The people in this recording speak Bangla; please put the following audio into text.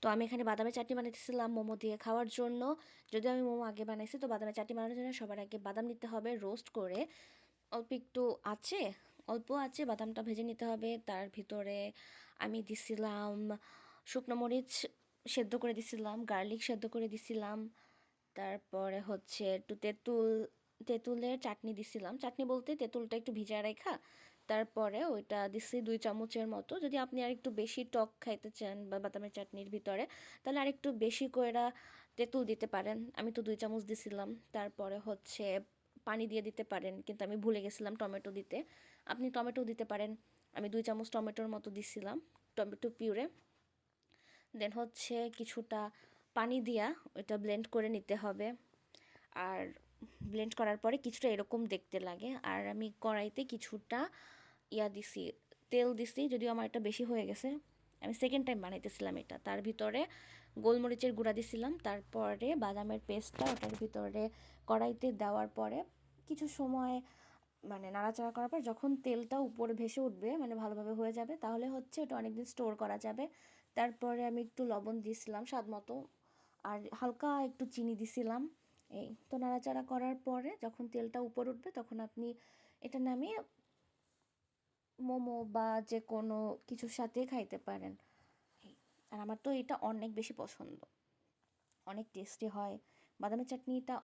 তো আমি এখানে বাদামের চাটনি বানাইতেছিলাম মোমো দিয়ে খাওয়ার জন্য। যদিও আমি মোমো আগে বানাইছি, তো বাদামের চাটনি বানানোর জন্য সবার আগে বাদাম নিতে হবে রোস্ট করে। অল্প একটু আছে, অল্প আছে বাদামটা ভেজে নিতে হবে। তার ভিতরে আমি দিছিলাম শুকনো মরিচ সেদ্ধ করে দিছিলাম, গার্লিক সেদ্ধ করে দিছিলাম। তারপরে হচ্ছে একটু তেঁতুলের চাটনি দিছিলাম। চাটনি বলতে তেঁতুলটা একটু ভিজায় রাখা, তারপরে ওইটা দিছি 2 চামচের মতো। যদি আপনি আর একটু বেশি টক খাইতে চান বা বাদামের চাটনির ভিতরে, তাহলে আর একটু বেশি কইরা তেঁতুল দিতে পারেন। আমি তো 2 চামচ দিছিলাম। তারপরে হচ্ছে পানি দিয়ে দিতে পারেন, কিন্তু আমি ভুলে গেছিলাম টমেটো দিতে। আপনি টমেটো দিতে পারেন। আমি 2 চামচ টমেটোর মতো দিছিলাম, টমেটো পিউরে। দেন হচ্ছে কিছুটা পানি দিয়া ওইটা ব্লেন্ড করে নিতে হবে। আর ব্লেন্ড করার পরে কিছুটা এরকম দেখতে লাগে। আর আমি কড়াইতে কিছুটা দিছি, তেল দিছি, যদিও আমার এটা বেশি হয়ে গেছে। আমি সেকেন্ড টাইম বানাইতেছিলাম এটা। তার ভিতরে গোলমরিচের গুঁড়া দিছিলাম, তারপরে বাদামের পেস্টটা ওটার ভিতরে কড়াইতে দেওয়ার পরে কিছু সময় মানে নাড়াচাড়া করার পর যখন তেলটা উপরে ভেসে উঠবে, মানে ভালোভাবে হয়ে যাবে, তাহলে হচ্ছে ওটা অনেকদিন স্টোর করা যাবে। তারপরে আমি একটু লবণ দিয়েছিলাম স্বাদ মতো, আর হালকা একটু চিনি দিছিলাম। এই তো নাড়াচাড়া করার পরে যখন তেলটা উপর উঠবে, তখন আপনি এটা নামিয়ে মোমো বা যে কোনো কিছুর সাথে খাইতে পারেন। আর আমার তো এটা অনেক বেশি পছন্দ, অনেক টেস্টি হয়। বাদামের চাটনিটা